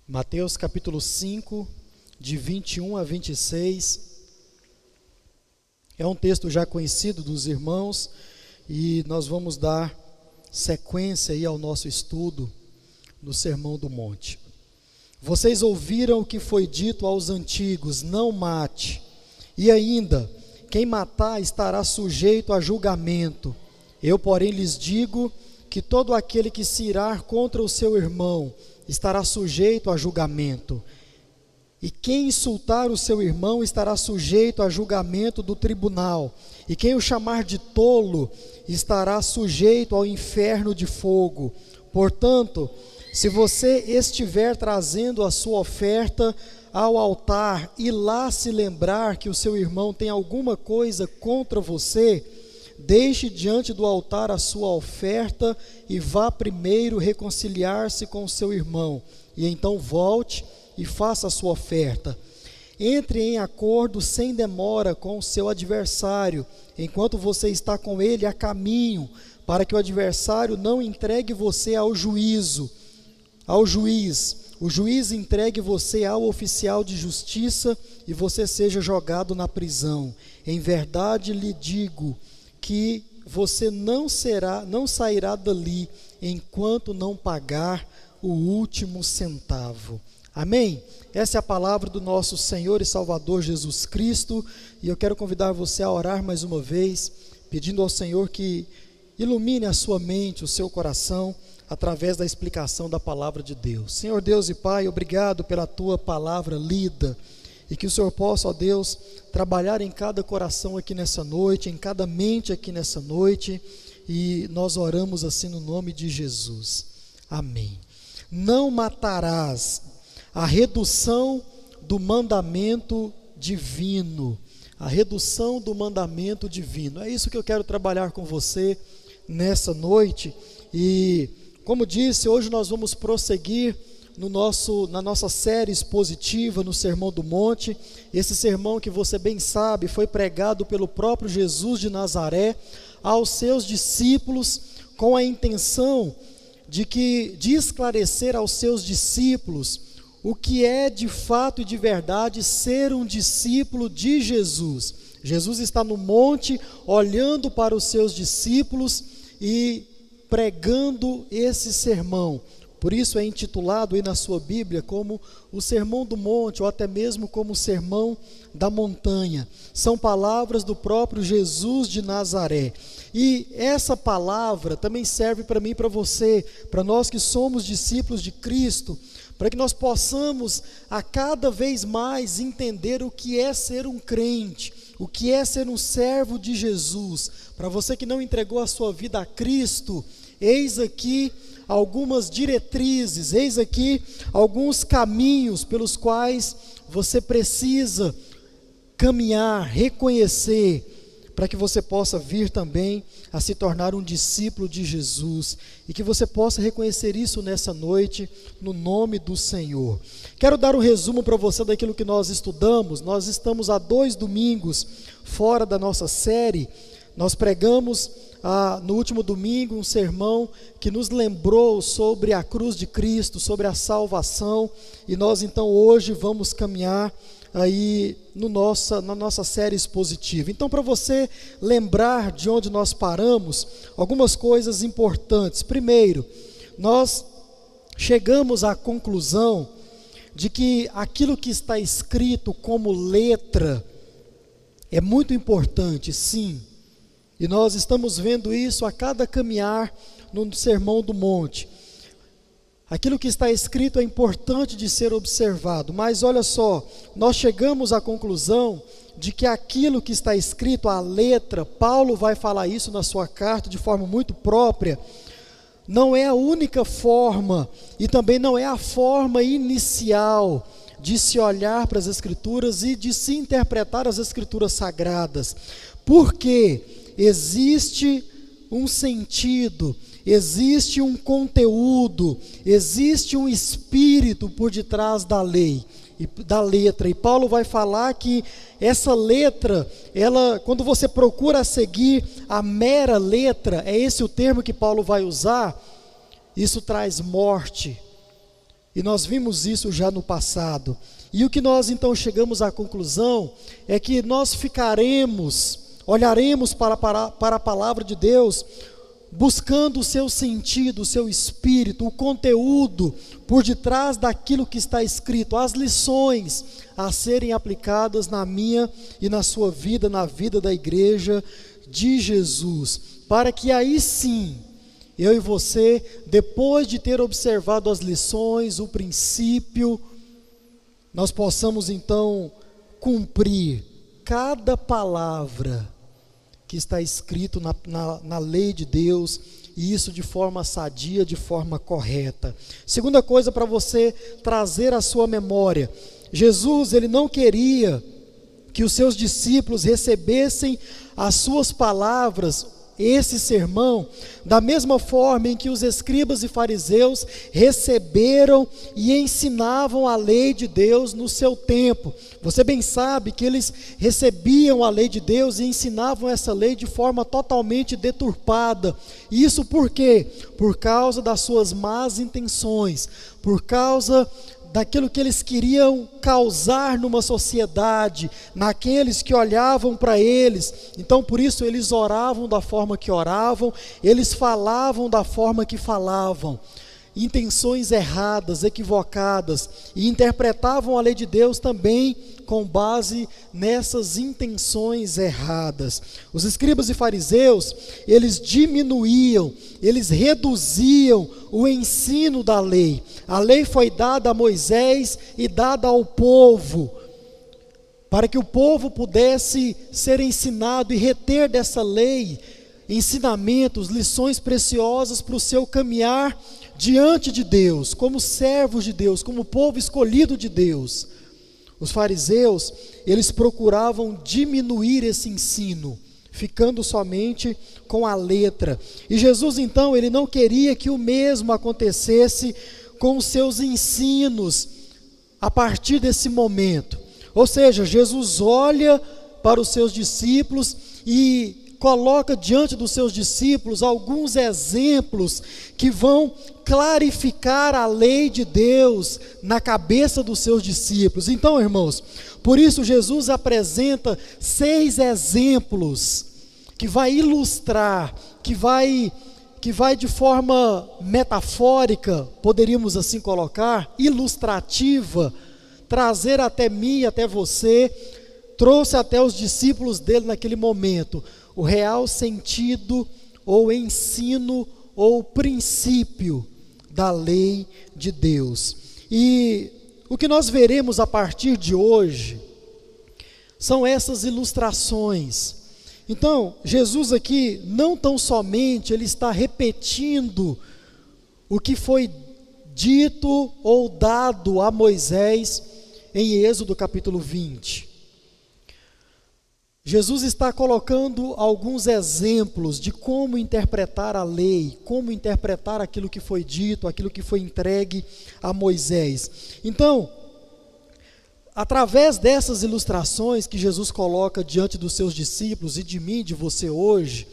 Mateus capítulo 5, de 21 a 26, é um texto já conhecido dos irmãos e nós vamos dar sequência aí ao nosso estudo no Sermão do Monte. Vocês ouviram o que foi dito aos antigos: não mate, e ainda, quem matar estará sujeito a julgamento. Eu, porém, lhes digo que todo aquele que se irar contra o seu irmão estará sujeito a julgamento. E quem insultar o seu irmão estará sujeito a julgamento do tribunal. E quem o chamar de tolo estará sujeito ao inferno de fogo. Portanto, se você estiver trazendo a sua oferta ao altar e lá se lembrar que o seu irmão tem alguma coisa contra você, deixe diante do altar a sua oferta e vá primeiro reconciliar-se com o seu irmão, e então volte e faça a sua oferta. Entre em acordo sem demora com o seu adversário, enquanto você está com ele a caminho, para que o adversário não entregue você ao juiz. O juiz entregue você ao oficial de justiça e você seja jogado na prisão. Em verdade lhe digo que você não sairá dali enquanto não pagar o último centavo. Amém? Essa é a palavra do nosso Senhor e Salvador Jesus Cristo, e eu quero convidar você a orar mais uma vez, pedindo ao Senhor que ilumine a sua mente, o seu coração, através da explicação da palavra de Deus. Senhor Deus e Pai, obrigado pela tua palavra lida, e que o Senhor possa, ó Deus, trabalhar em cada coração aqui nessa noite, em cada mente aqui nessa noite, e nós oramos assim no nome de Jesus. Amém. Não matarás, a redução do mandamento divino. A redução do mandamento divino. É isso que eu quero trabalhar com você nessa noite. E, como disse, hoje nós vamos prosseguir na nossa série expositiva no Sermão do Monte. Esse sermão, que você bem sabe, foi pregado pelo próprio Jesus de Nazaré aos seus discípulos, com a intenção de esclarecer aos seus discípulos o que é de fato e de verdade ser um discípulo de Jesus. Jesus está no monte, olhando para os seus discípulos e pregando esse sermão. Por isso é intitulado aí na sua Bíblia como o Sermão do Monte, ou até mesmo como o Sermão da Montanha. São palavras do próprio Jesus de Nazaré. E essa palavra também serve para mim e para você, para nós que somos discípulos de Cristo, para que nós possamos a cada vez mais entender o que é ser um crente, o que é ser um servo de Jesus. Para você que não entregou a sua vida a Cristo, eis aqui algumas diretrizes, eis aqui alguns caminhos pelos quais você precisa caminhar, reconhecer, para que você possa vir também a se tornar um discípulo de Jesus, e que você possa reconhecer isso nessa noite, no nome do Senhor. Quero dar um resumo para você daquilo que nós estudamos. Nós estamos há 2 domingos fora da nossa série. Nós pregamos no último domingo um sermão que nos lembrou sobre a cruz de Cristo, sobre a salvação, e nós então hoje vamos caminhar aí na nossa série expositiva. Então, para você lembrar de onde nós paramos, algumas coisas importantes. Primeiro, nós chegamos à conclusão de que aquilo que está escrito como letra é muito importante, sim. E nós estamos vendo isso a cada caminhar no Sermão do Monte. Aquilo que está escrito é importante de ser observado, mas olha só, nós chegamos à conclusão de que aquilo que está escrito, a letra, Paulo vai falar isso na sua carta de forma muito própria, não é a única forma, e também não é a forma inicial de se olhar para as Escrituras e de se interpretar as Escrituras sagradas, porque existe um sentido, existe um conteúdo, existe um espírito por detrás da letra, e Paulo vai falar que essa letra, quando você procura seguir a mera letra, é esse o termo que Paulo vai usar, isso traz morte, E nós vimos isso já no passado. E o que nós então chegamos à conclusão é que nós olharemos para a palavra de Deus, buscando o seu sentido, o seu espírito, o conteúdo por detrás daquilo que está escrito, as lições a serem aplicadas na minha e na sua vida, na vida da igreja de Jesus, para que aí sim, eu e você, depois de ter observado as lições, o princípio, nós possamos então cumprir cada palavra que está escrito na lei de Deus, e isso de forma sadia, de forma correta. Segunda coisa para você trazer à sua memória: Jesus, ele não queria que os seus discípulos recebessem as suas palavras, esse sermão, da mesma forma em que os escribas e fariseus receberam e ensinavam a lei de Deus no seu tempo. Você bem sabe que eles recebiam a lei de Deus e ensinavam essa lei de forma totalmente deturpada. E isso por quê? Por causa das suas más intenções, por causa daquilo que eles queriam causar numa sociedade, naqueles que olhavam para eles. Então por isso eles oravam da forma que oravam, eles falavam da forma que falavam, intenções erradas, equivocadas, e interpretavam a lei de Deus também com base nessas intenções erradas. Os escribas e fariseus, eles diminuíam, eles reduziam o ensino da lei. A lei foi dada a Moisés e dada ao povo, para que o povo pudesse ser ensinado e reter dessa lei ensinamentos, lições preciosas para o seu caminhar diante de Deus, como servos de Deus, como povo escolhido de Deus. Os fariseus, eles procuravam diminuir esse ensino, ficando somente com a letra. E Jesus então, ele não queria que o mesmo acontecesse com os seus ensinos a partir desse momento. Ou seja, Jesus olha para os seus discípulos e coloca diante dos seus discípulos alguns exemplos que vão clarificar a lei de Deus na cabeça dos seus discípulos. Então, irmãos, por isso Jesus apresenta 6 exemplos que vai ilustrar, que vai de forma metafórica, poderíamos assim colocar, ilustrativa, trazer até mim e até você, trouxe até os discípulos dele naquele momento o real sentido ou ensino ou princípio da lei de Deus. E o que nós veremos a partir de hoje são essas ilustrações. Então, Jesus aqui não tão somente ele está repetindo o que foi dito ou dado a Moisés em Êxodo capítulo 20. Jesus está colocando alguns exemplos de como interpretar a lei, como interpretar aquilo que foi dito, aquilo que foi entregue a Moisés. Então, através dessas ilustrações que Jesus coloca diante dos seus discípulos e de mim, de você hoje,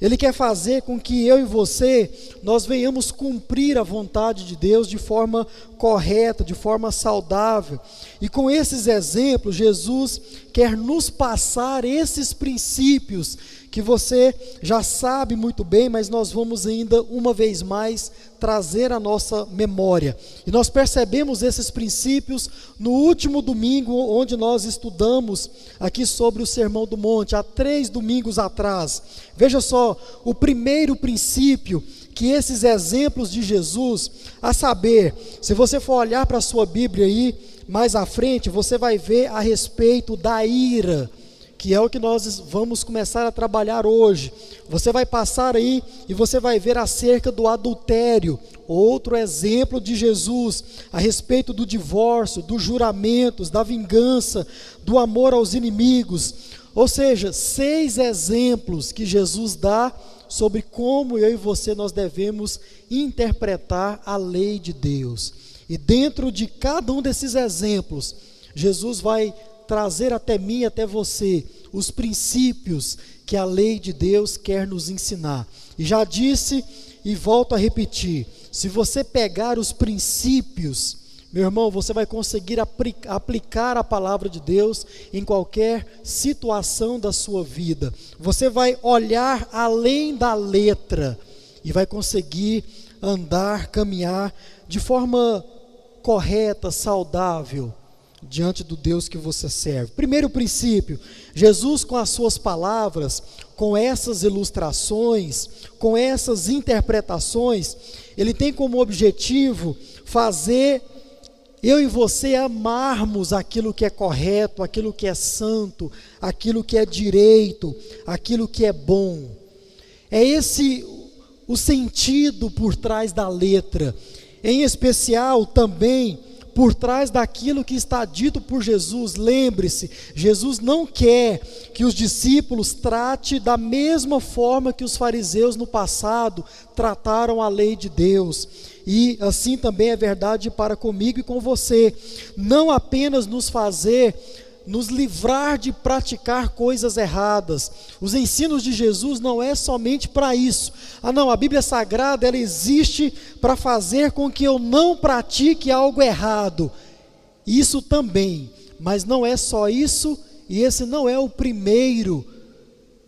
ele quer fazer com que eu e você, nós venhamos cumprir a vontade de Deus de forma correta, de forma saudável. E com esses exemplos, Jesus quer nos passar esses princípios que você já sabe muito bem, mas nós vamos ainda uma vez mais trazer à nossa memória. E nós percebemos esses princípios no último domingo, onde nós estudamos aqui sobre o Sermão do Monte, há 3 domingos atrás. Veja só, o primeiro princípio que esses exemplos de Jesus, a saber, se você for olhar para a sua Bíblia aí, mais à frente, você vai ver a respeito da ira, que é o que nós vamos começar a trabalhar hoje. Você vai passar aí e você vai ver acerca do adultério, outro exemplo de Jesus, a respeito do divórcio, dos juramentos, da vingança, do amor aos inimigos. Ou seja, 6 exemplos que Jesus dá sobre como eu e você nós devemos interpretar a lei de Deus. E dentro de cada um desses exemplos, Jesus vai trazer até mim e até você os princípios que a lei de Deus quer nos ensinar. E já disse e volto a repetir, se você pegar os princípios meu irmão, você vai conseguir aplicar a palavra de Deus em qualquer situação da sua vida. Você vai olhar além da letra e vai conseguir andar, caminhar de forma correta, saudável, diante do Deus que você serve. Primeiro princípio, Jesus, com as suas palavras, com essas ilustrações, com essas interpretações, ele tem como objetivo fazer eu e você amarmos aquilo que é correto, aquilo que é santo, aquilo que é direito, aquilo que é bom. É esse o sentido por trás da letra, em especial também por trás daquilo que está dito por Jesus. Lembre-se, Jesus não quer que os discípulos tratem da mesma forma que os fariseus no passado trataram a lei de Deus. E assim também é verdade para comigo e com você. Não apenas nos livrar de praticar coisas erradas. Os ensinos de Jesus não é somente para isso. Não, a Bíblia Sagrada, ela existe para fazer com que eu não pratique algo errado. Isso também, mas não é só isso, e esse não é o primeiro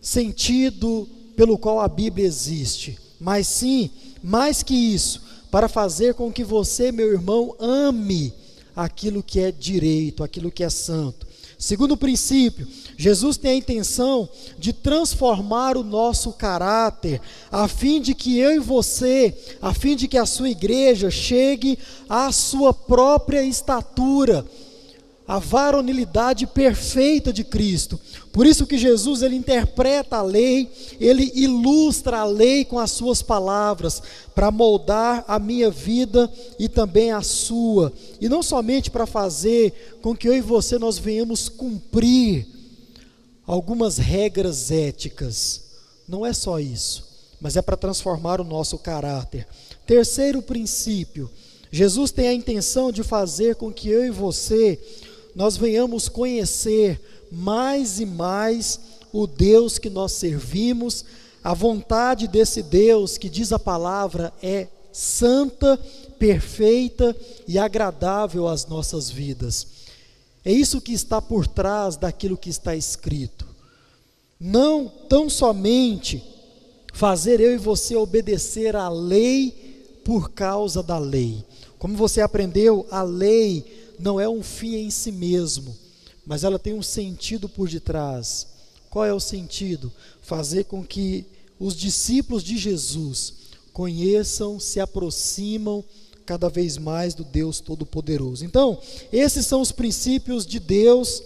sentido pelo qual a Bíblia existe. Mas sim, mais que isso, para fazer com que você, meu irmão, ame aquilo que é direito, aquilo que é santo. Segundo princípio, Jesus tem a intenção de transformar o nosso caráter, a fim de que eu e você, a fim de que a sua igreja chegue à sua própria estatura, a varonilidade perfeita de Cristo. Por isso que Jesus, ele interpreta a lei, ele ilustra a lei com as suas palavras, para moldar a minha vida e também a sua, e não somente para fazer com que eu e você nós venhamos cumprir algumas regras éticas, não é só isso, mas é para transformar o nosso caráter. Terceiro princípio, Jesus tem a intenção de fazer com que eu e você nós venhamos conhecer mais e mais o Deus que nós servimos. A vontade desse Deus, que diz a palavra, é santa, perfeita e agradável às nossas vidas. É isso que está por trás daquilo que está escrito. Não tão somente fazer eu e você obedecer à lei por causa da lei. Como você aprendeu, a lei não é um fim em si mesmo, mas ela tem um sentido por detrás. Qual é o sentido? Fazer com que os discípulos de Jesus conheçam, se aproximam cada vez mais do Deus Todo-Poderoso. Então, esses são os princípios de Deus,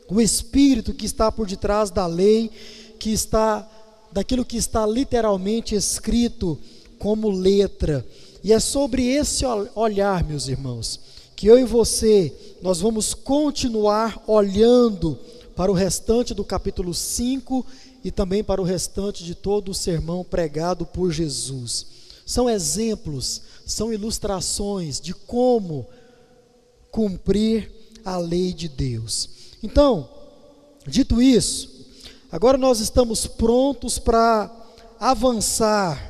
o Espírito que está por detrás da lei, que está daquilo que está literalmente escrito como letra. E é sobre esse olhar, meus irmãos, que eu e você, nós vamos continuar olhando para o restante do capítulo 5 e também para o restante de todo o sermão pregado por Jesus. São exemplos, são ilustrações de como cumprir a lei de Deus. Então, dito isso, agora nós estamos prontos para avançar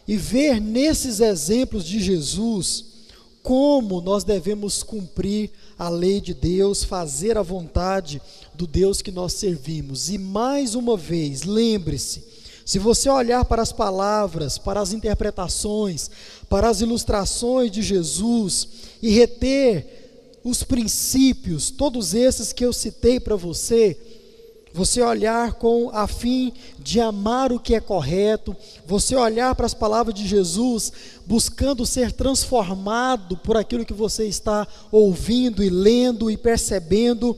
e ver nesses exemplos de Jesus como nós devemos cumprir a lei de Deus, fazer a vontade do Deus que nós servimos. E mais uma vez, lembre-se, se você olhar para as palavras, para as interpretações, para as ilustrações de Jesus e reter os princípios, todos esses que eu citei para você, você olhar com a fim de amar o que é correto, você olhar para as palavras de Jesus, buscando ser transformado por aquilo que você está ouvindo e lendo e percebendo,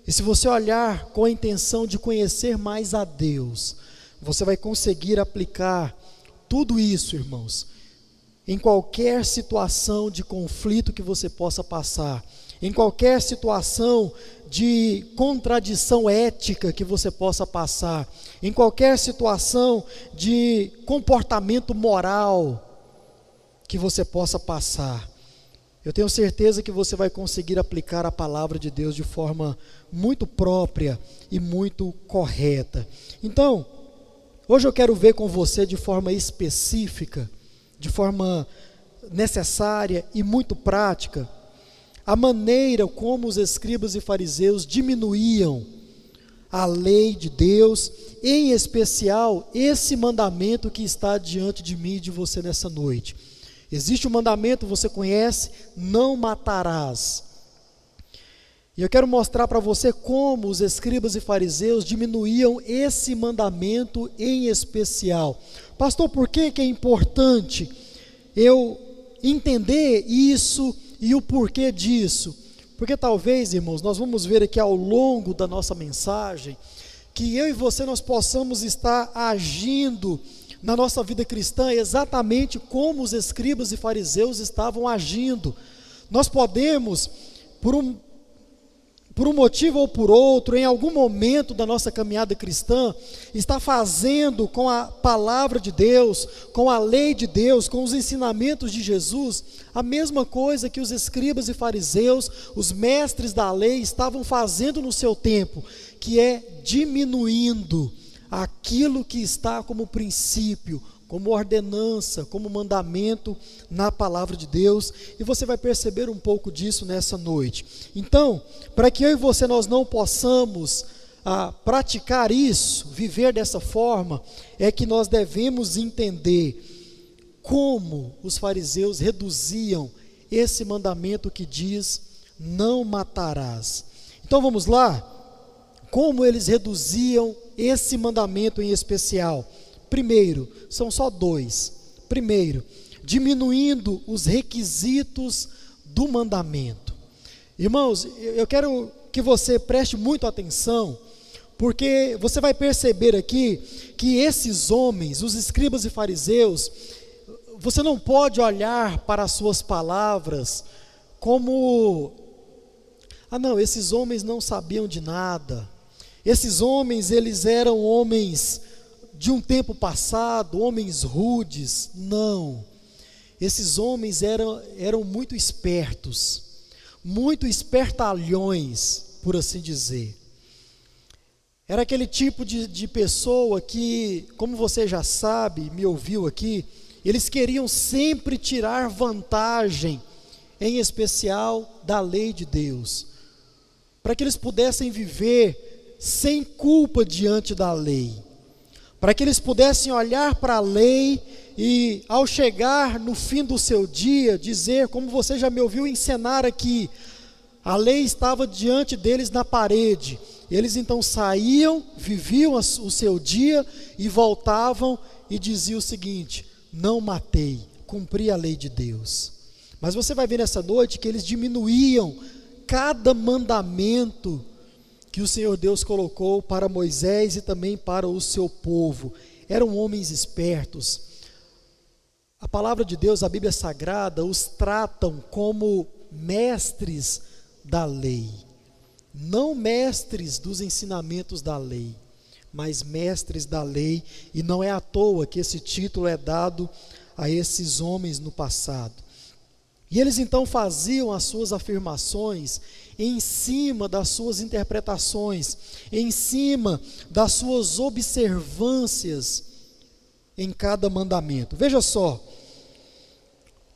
e se você olhar com a intenção de conhecer mais a Deus, você vai conseguir aplicar tudo isso, irmãos, em qualquer situação de conflito que você possa passar, em qualquer situação de contradição ética que você possa passar, em qualquer situação de comportamento moral que você possa passar. Eu tenho certeza que você vai conseguir aplicar a palavra de Deus de forma muito própria e muito correta. Então, hoje eu quero ver com você de forma específica, de forma necessária e muito prática, a maneira como os escribas e fariseus diminuíam a lei de Deus, em especial esse mandamento que está diante de mim e de você nessa noite. Existe um mandamento, você conhece, não matarás. E eu quero mostrar para você como os escribas e fariseus diminuíam esse mandamento em especial. Pastor, por que é importante eu entender isso e o porquê disso? Porque talvez, irmãos, nós vamos ver aqui ao longo da nossa mensagem, que eu e você nós possamos estar agindo na nossa vida cristã exatamente como os escribas e fariseus estavam agindo. Nós podemos, por um motivo ou por outro, em algum momento da nossa caminhada cristã, está fazendo com a palavra de Deus, com a lei de Deus, com os ensinamentos de Jesus, a mesma coisa que os escribas e fariseus, os mestres da lei, estavam fazendo no seu tempo, que é diminuindo aquilo que está como princípio, como ordenança, como mandamento na palavra de Deus, e você vai perceber um pouco disso nessa noite. Então, para que eu e você nós não possamos praticar isso, viver dessa forma, é que nós devemos entender como os fariseus reduziam esse mandamento que diz, não matarás. Então vamos lá, como eles reduziam esse mandamento em especial. Primeiro, são só dois. Primeiro, diminuindo os requisitos do mandamento. Irmãos, eu quero que você preste muito atenção, porque você vai perceber aqui que esses homens, os escribas e fariseus, você não pode olhar para as suas palavras como, não, esses homens não sabiam de nada. Esses homens, eles eram homens de um tempo passado, homens rudes. Não, esses homens eram muito espertalhões, por assim dizer. Era aquele tipo de pessoa que, como você já sabe, me ouviu aqui, eles queriam sempre tirar vantagem, em especial da lei de Deus, para que eles pudessem viver sem culpa diante da lei, para que eles pudessem olhar para a lei e, ao chegar no fim do seu dia, dizer, como você já me ouviu encenar aqui, a lei estava diante deles na parede, eles então saíam, viviam o seu dia e voltavam e diziam o seguinte, não matei, cumpri a lei de Deus. Mas você vai ver nessa noite que eles diminuíam cada mandamento que o Senhor Deus colocou para Moisés e também para o seu povo. Eram homens espertos. A palavra de Deus, a Bíblia Sagrada, os tratam como mestres da lei. Não mestres dos ensinamentos da lei, mas mestres da lei. E não é à toa que esse título é dado a esses homens no passado. E eles então faziam as suas afirmações em cima das suas interpretações, em cima das suas observâncias em cada mandamento. Veja só,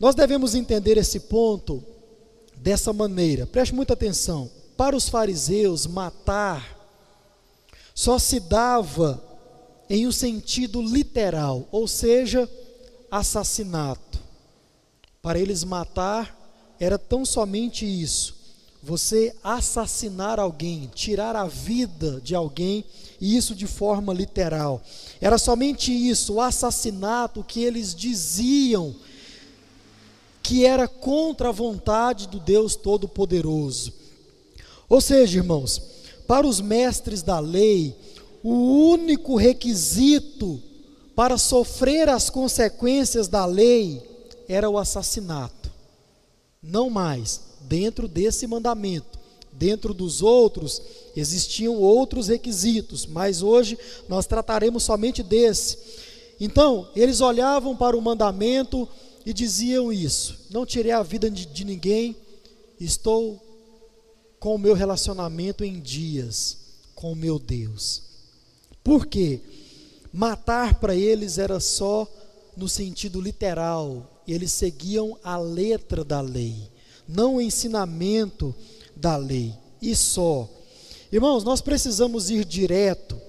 nós devemos entender esse ponto dessa maneira, preste muita atenção. Para os fariseus, matar só se dava em um sentido literal, ou seja, assassinato. Para eles matar era tão somente isso, você assassinar alguém, tirar a vida de alguém, e isso de forma literal. Era somente isso, o assassinato que eles diziam que era contra a vontade do Deus Todo-Poderoso. Ou seja, irmãos, para os mestres da lei, o único requisito para sofrer as consequências da lei era o assassinato, não mais, dentro desse mandamento. Dentro dos outros, existiam outros requisitos, mas hoje nós trataremos somente desse. Então, eles olhavam para o mandamento e diziam isso, não tirei a vida de ninguém, estou com o meu relacionamento em dias, com o meu Deus. Por quê? Matar para eles era só no sentido literal, eles seguiam a letra da lei, não o ensinamento da lei. E só. Irmãos, nós precisamos ir direto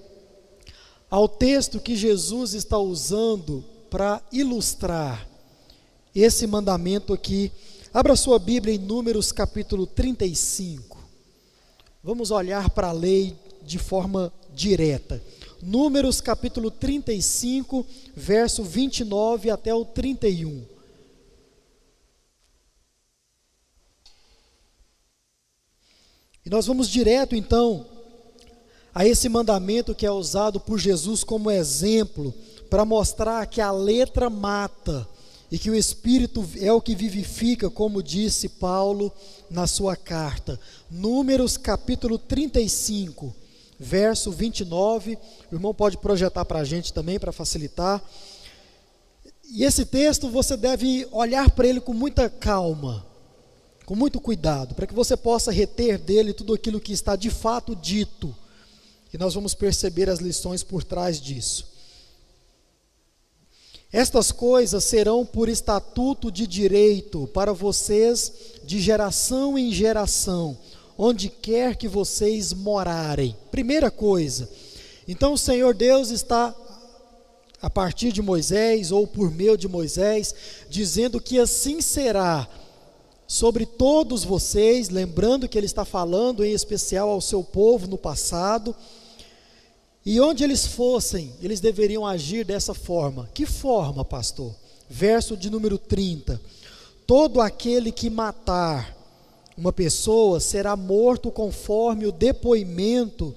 ao texto que Jesus está usando para ilustrar esse mandamento aqui. Abra sua Bíblia em Números capítulo 35. Vamos olhar para a lei de forma direta. Números capítulo 35, verso 29 até o 31. E nós vamos direto então a esse mandamento que é usado por Jesus como exemplo para mostrar que a letra mata e que o Espírito é o que vivifica, como disse Paulo na sua carta. Números capítulo 35, verso 29, o irmão pode projetar para a gente também, para facilitar. E esse texto você deve olhar para ele com muita calma, com muito cuidado, para que você possa reter dele tudo aquilo que está de fato dito, e nós vamos perceber as lições por trás disso. Estas coisas serão por estatuto de direito para vocês de geração em geração, onde quer que vocês morarem. Primeira coisa, então o Senhor Deus está, a partir de Moisés, ou por meio de Moisés, dizendo que assim será sobre todos vocês, lembrando que Ele está falando em especial ao seu povo no passado, e onde eles fossem, eles deveriam agir dessa forma. Que forma, pastor? Verso de número 30. Todo aquele que matar uma pessoa será morto conforme o depoimento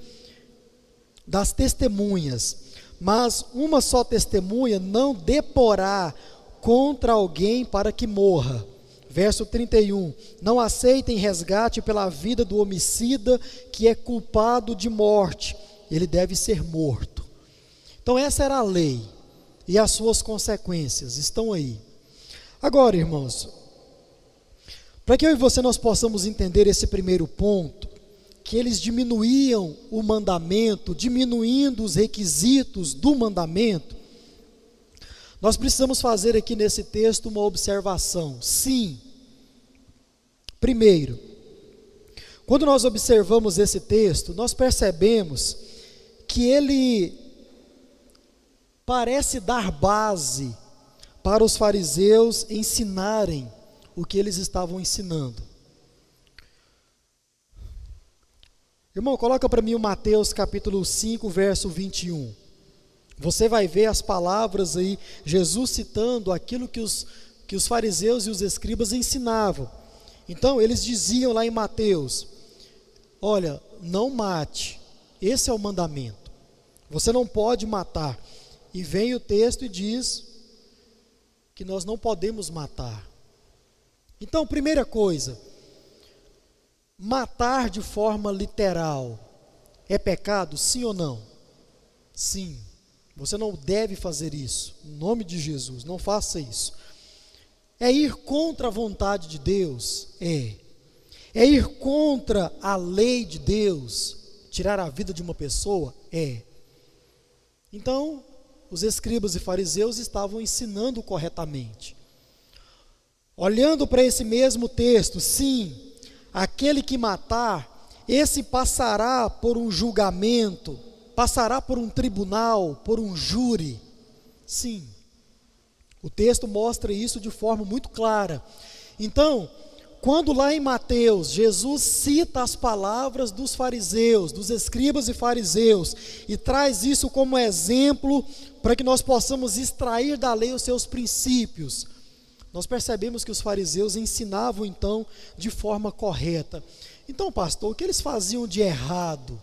das testemunhas, mas uma só testemunha não deporá contra alguém para que morra. Verso 31, não aceitem resgate pela vida do homicida que é culpado de morte, ele deve ser morto. Então essa era a lei, e as suas consequências estão aí. Agora, irmãos, para que eu e você nós possamos entender esse primeiro ponto, que eles diminuíam o mandamento, diminuindo os requisitos do mandamento, nós precisamos fazer aqui nesse texto uma observação. Sim, primeiro, quando nós observamos esse texto, nós percebemos que ele parece dar base para os fariseus ensinarem o que eles estavam ensinando. Irmão, coloca para mim o Mateus capítulo 5, verso 21. Você vai ver as palavras aí, Jesus citando aquilo que os fariseus e os escribas ensinavam. Então, eles diziam lá em Mateus, olha, não mate, esse é o mandamento, você não pode matar. E vem o texto e diz que nós não podemos matar. Então, primeira coisa, matar de forma literal é pecado, sim ou não? Sim. Você não deve fazer isso, em nome de Jesus, não faça isso. É ir contra a vontade de Deus? É ir contra a lei de Deus, tirar a vida de uma pessoa? Então, os escribas e fariseus estavam ensinando corretamente. Olhando para esse mesmo texto, sim, aquele que matar, esse passará por um julgamento, passará por um tribunal, por um júri. Sim, o texto mostra isso de forma muito clara. Então, quando lá em Mateus, Jesus cita as palavras dos fariseus, dos escribas e fariseus, e traz isso como exemplo para que nós possamos extrair da lei os seus princípios, nós percebemos que os fariseus ensinavam então de forma correta. Então, pastor, o que eles faziam de errado?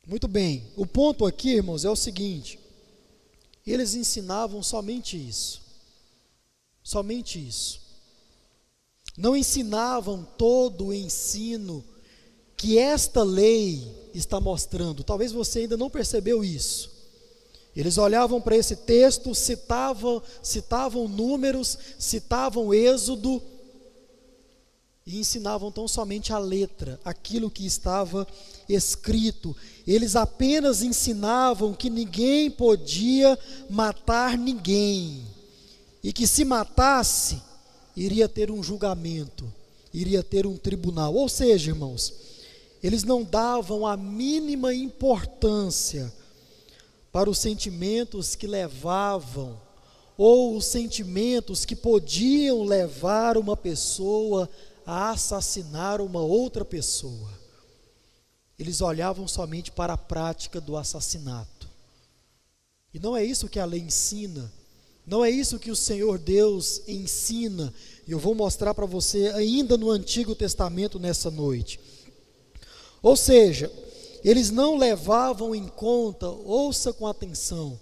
Muito bem, o ponto aqui, irmãos, é o seguinte: eles ensinavam somente isso. Somente isso. Não ensinavam todo o ensino que esta lei está mostrando. Talvez você ainda não percebeu isso. Eles olhavam para esse texto, citavam números, citavam Êxodo, e ensinavam tão somente a letra, aquilo que estava escrito. Eles apenas ensinavam que ninguém podia matar ninguém, e que se matasse, iria ter um julgamento, iria ter um tribunal. Ou seja, irmãos, eles não davam a mínima importância para os sentimentos que levavam, ou os sentimentos que podiam levar uma pessoa a assassinar uma outra pessoa. Eles olhavam somente para a prática do assassinato. E não é isso que a lei ensina, não é isso que o Senhor Deus ensina. E eu vou mostrar para você ainda no Antigo Testamento nessa noite. Ou seja, eles não levavam em conta, ouça com atenção,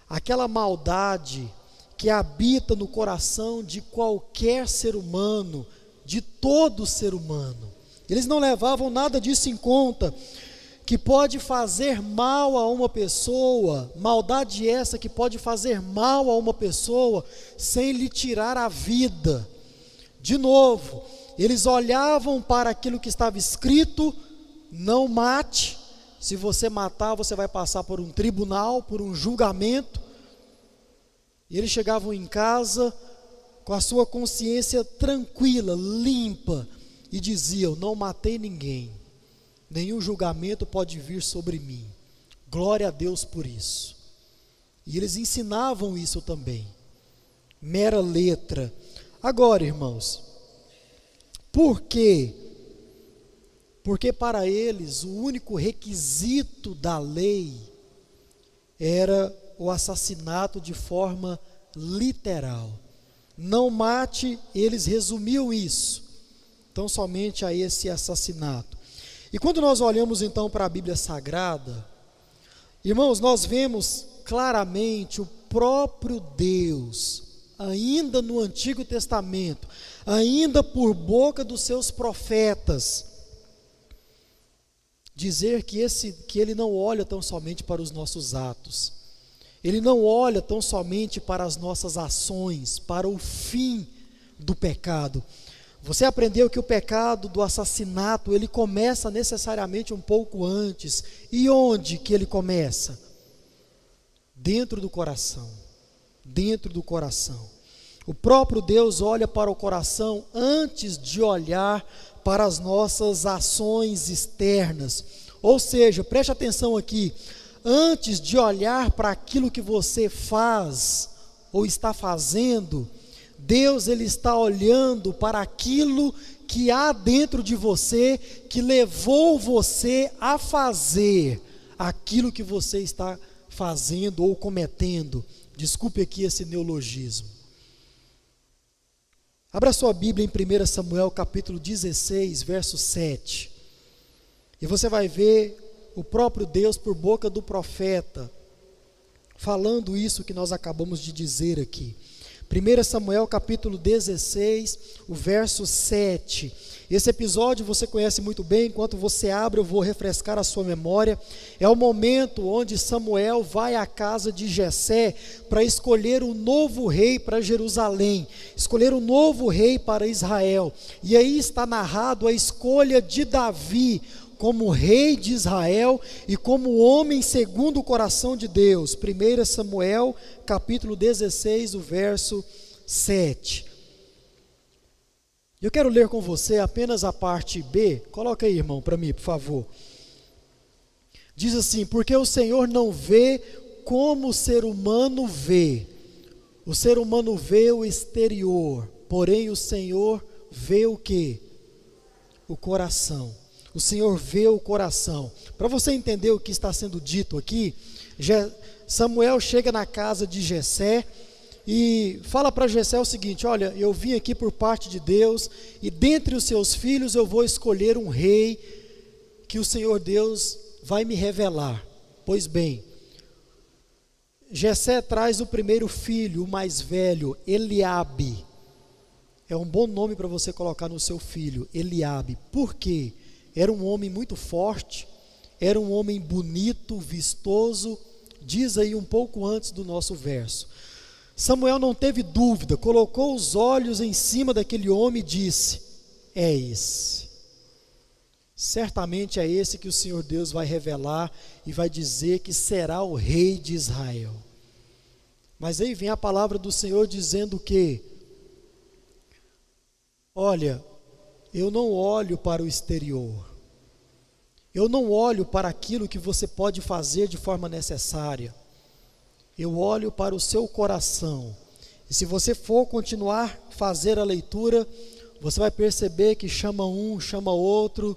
aquela maldade que habita no coração de qualquer ser humano, de todo ser humano. Eles não levavam nada disso em conta, que pode fazer mal a uma pessoa, maldade essa que pode fazer mal a uma pessoa, sem lhe tirar a vida. De novo, eles olhavam para aquilo que estava escrito: não mate, se você matar você vai passar por um tribunal, por um julgamento. E eles chegavam em casa com a sua consciência tranquila, limpa, e diziam: não matei ninguém, nenhum julgamento pode vir sobre mim, glória a Deus por isso. E eles ensinavam isso também, mera letra. Agora, irmãos, por quê? Porque para eles o único requisito da lei era o assassinato de forma literal. Não mate, eles resumiam isso, então somente a esse assassinato. E quando nós olhamos então para a Bíblia Sagrada, irmãos, nós vemos claramente o próprio Deus, ainda no Antigo Testamento, ainda por boca dos seus profetas, dizer que Ele não olha tão somente para os nossos atos, Ele não olha tão somente para as nossas ações, para o fim do pecado. Você aprendeu que o pecado do assassinato, ele começa necessariamente um pouco antes. E onde que ele começa? Dentro do coração. Dentro do coração. O próprio Deus olha para o coração antes de olhar para as nossas ações externas. Ou seja, preste atenção aqui, antes de olhar para aquilo que você faz ou está fazendo, Deus, ele está olhando para aquilo que há dentro de você, que levou você a fazer aquilo que você está fazendo ou cometendo. Desculpe aqui esse neologismo. Abra sua Bíblia em 1 Samuel capítulo 16, verso 7. E você vai ver o próprio Deus por boca do profeta, falando isso que nós acabamos de dizer aqui. 1 Samuel capítulo 16, o verso 7. Esse episódio você conhece muito bem. Enquanto você abre, eu vou refrescar a sua memória. É o momento onde Samuel vai à casa de Jessé para escolher um novo rei para Jerusalém, escolher um novo rei para Israel. E aí está narrado a escolha de Davi como rei de Israel e como homem segundo o coração de Deus. 1 Samuel capítulo 16, o verso 7. Eu quero ler com você apenas a parte B. Coloca aí, irmão, para mim, por favor. Diz assim: porque o Senhor não vê como o ser humano vê. O ser humano vê o exterior, porém o Senhor vê o quê? O coração. O Senhor vê o coração. Para você entender o que está sendo dito aqui, Samuel chega na casa de Jessé e fala para Jessé o seguinte: olha, eu vim aqui por parte de Deus, e dentre os seus filhos eu vou escolher um rei que o Senhor Deus vai me revelar. Pois bem, Jessé traz o primeiro filho, o mais velho, Eliabe. É um bom nome para você colocar no seu filho, Eliabe. Por quê? Era um homem muito forte, era um homem bonito, vistoso. Diz aí um pouco antes do nosso verso. Samuel não teve dúvida, colocou os olhos em cima daquele homem e disse: é esse. Certamente é esse que o Senhor Deus vai revelar e vai dizer que será o rei de Israel. Mas aí vem a palavra do Senhor dizendo que Olha, eu não olho para o exterior. Eu não olho para aquilo que você pode fazer de forma necessária. Eu olho para o seu coração. E se você for continuar a fazer a leitura, você vai perceber que chama um, chama outro,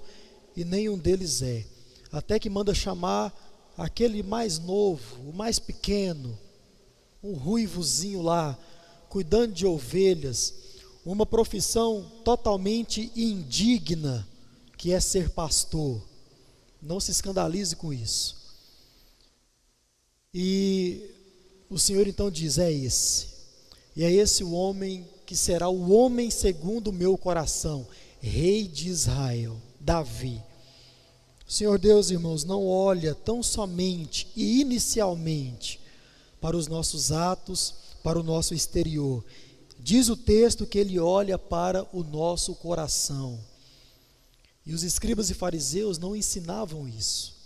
e nenhum deles é. Até que manda chamar aquele mais novo, o mais pequeno, um ruivozinho lá, cuidando de ovelhas, uma profissão totalmente indigna, que é ser pastor. Não se escandalize com isso. E o Senhor então diz, é esse. E é esse o homem que será o homem segundo o meu coração, rei de Israel, Davi. O Senhor Deus, irmãos, não olha tão somente e inicialmente para os nossos atos, para o nosso exterior. Diz o texto que Ele olha para o nosso coração. E os escribas e fariseus não ensinavam isso.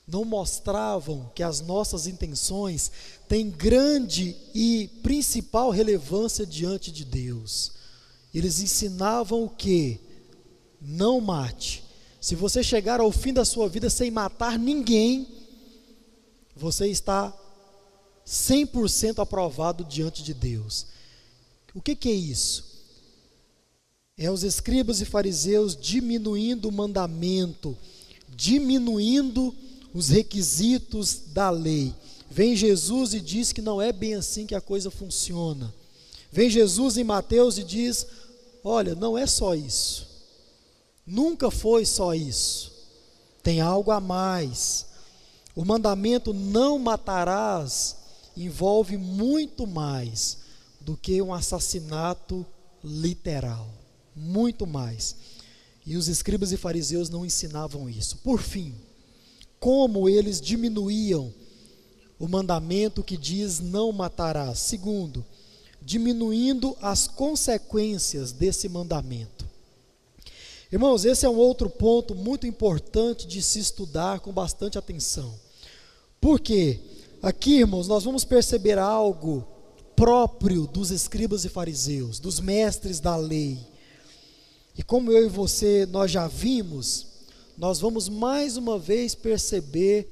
Não mostravam que as nossas intenções têm grande e principal relevância diante de Deus. Eles ensinavam o quê? Não mate. Se você chegar ao fim da sua vida sem matar ninguém, você está 100% aprovado diante de Deus. O que é isso? É os escribas e fariseus diminuindo o mandamento, diminuindo os requisitos da lei. Vem Jesus e diz que não é bem assim que a coisa funciona. Vem Jesus em Mateus e diz, olha, não é só isso. Nunca foi só isso. Tem algo a mais. O mandamento não matarás envolve muito mais do que um assassinato literal. Muito mais. E os escribas e fariseus não ensinavam isso. Por fim, como eles diminuíam o mandamento que diz não matarás? Segundo, diminuindo as consequências desse mandamento. Irmãos, esse é um outro ponto muito importante de se estudar com bastante atenção. Por quê? Aqui, irmãos, nós vamos perceber algo próprio dos escribas e fariseus, dos mestres da lei. E como eu e você, nós já vimos, nós vamos mais uma vez perceber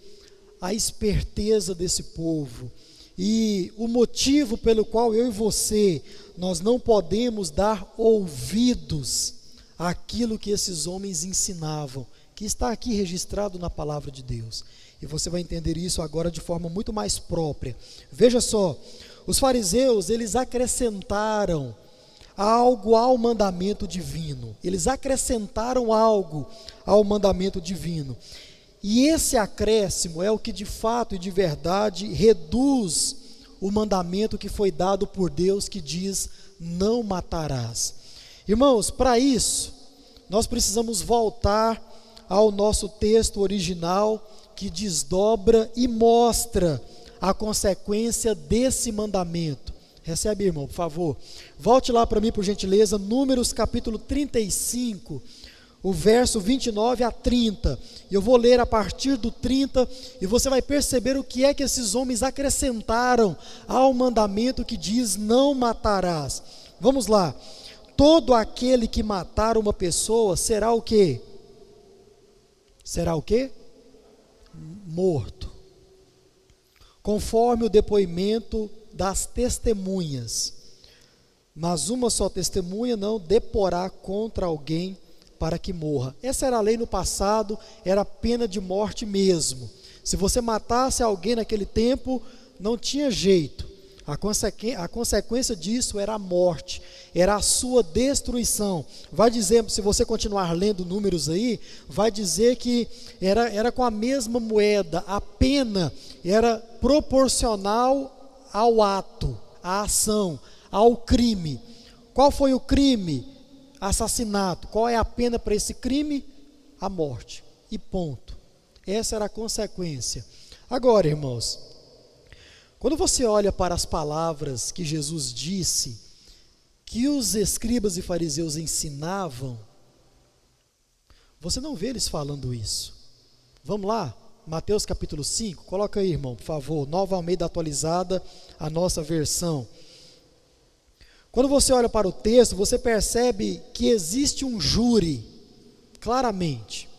a esperteza desse povo. E o motivo pelo qual eu e você, nós não podemos dar ouvidos àquilo que esses homens ensinavam, que está aqui registrado na palavra de Deus. E você vai entender isso agora de forma muito mais própria. Veja só, os fariseus, eles acrescentaram algo ao mandamento divino. Eles acrescentaram algo ao mandamento divino. E esse acréscimo é o que de fato e de verdade reduz o mandamento que foi dado por Deus, que diz, não matarás. Irmãos, para isso, nós precisamos voltar ao nosso texto original, que desdobra e mostra a consequência desse mandamento. Recebe, irmão, por favor. Volte lá para mim, por gentileza, Números capítulo 35, o verso 29 a 30. Eu vou ler a partir do 30 e você vai perceber o que é que esses homens acrescentaram ao mandamento que diz, não matarás. Vamos lá. Todo aquele que matar uma pessoa será o quê? Será o quê? Morto. Conforme o depoimento das testemunhas. Mas uma só testemunha não deporá contra alguém para que morra. Essa era a lei no passado, era pena de morte mesmo. Se você matasse alguém naquele tempo, não tinha jeito. A consequência disso era a morte, era a sua destruição. Vai dizer, se você continuar lendo números aí, vai dizer que era com a mesma moeda, a pena era proporcional ao ato, à ação, ao crime. Qual foi o crime? Assassinato. Qual é a pena para esse crime? A morte. E ponto. Essa era a consequência. Agora, irmãos, quando você olha para as palavras que Jesus disse, que os escribas e fariseus ensinavam, você não vê eles falando isso. Vamos lá? Mateus capítulo 5, coloca aí, irmão, por favor, Nova Almeida atualizada, a nossa versão. Quando você olha para o texto, você percebe que existe um júri, claramente.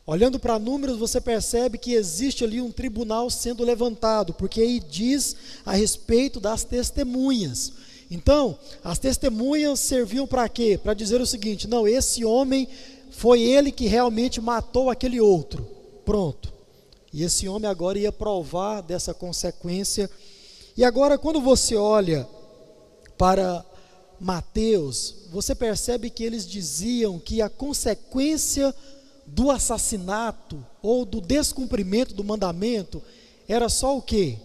Olhando para números, você percebe que existe ali um tribunal sendo levantado, porque aí diz a respeito das testemunhas. Então, as testemunhas serviam para quê? Para dizer o seguinte: não, esse homem foi ele que realmente matou aquele outro. Pronto. E esse homem agora ia provar dessa consequência. E agora, quando você olha para Mateus, você percebe que eles diziam que a consequência do assassinato ou do descumprimento do mandamento era só o quê?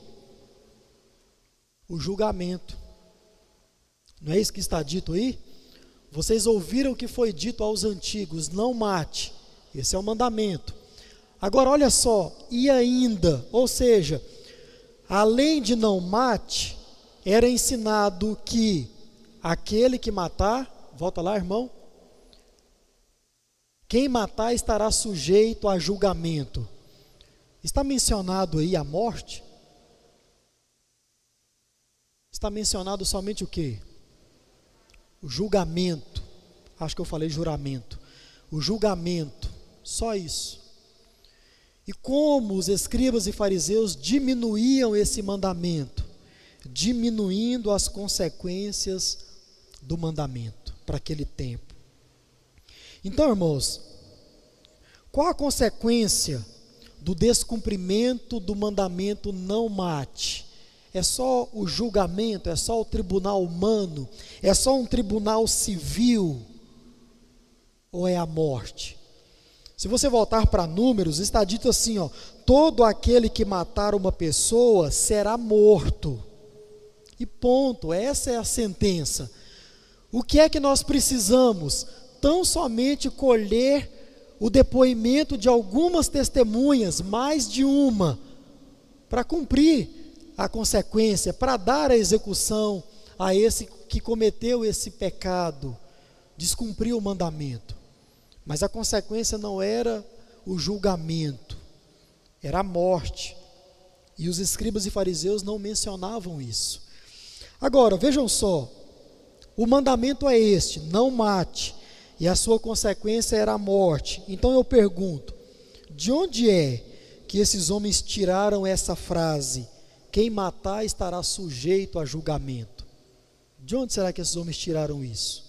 O julgamento. Não é isso que está dito aí? Vocês ouviram o que foi dito aos antigos: não mate. Esse é o mandamento. Agora olha só, e ainda, ou seja, além de não mate, era ensinado que aquele que matar, volta lá, irmão, quem matar estará sujeito a julgamento. Está mencionado aí a morte? Está mencionado somente o quê? O julgamento. Acho que eu falei juramento. O julgamento, só isso. E como os escribas e fariseus diminuíam esse mandamento? Diminuindo as consequências do mandamento para aquele tempo. Então, irmãos, qual a consequência do descumprimento do mandamento não mate? É só o julgamento? É só o tribunal humano? É só um tribunal civil? Ou é a morte? Se você voltar para Números, está dito assim, ó: todo aquele que matar uma pessoa será morto. E ponto, essa é a sentença. O que é que nós precisamos? Tão somente colher o depoimento de algumas testemunhas, mais de uma, para cumprir a consequência, para dar a execução a esse que cometeu esse pecado, descumpriu o mandamento. Mas a consequência não era o julgamento, era a morte. E os escribas e fariseus não mencionavam isso. Agora, vejam só, o mandamento é este: não mate, e a sua consequência era a morte. Então eu pergunto, de onde é que esses homens tiraram essa frase: quem matar estará sujeito a julgamento? De onde será que esses homens tiraram isso?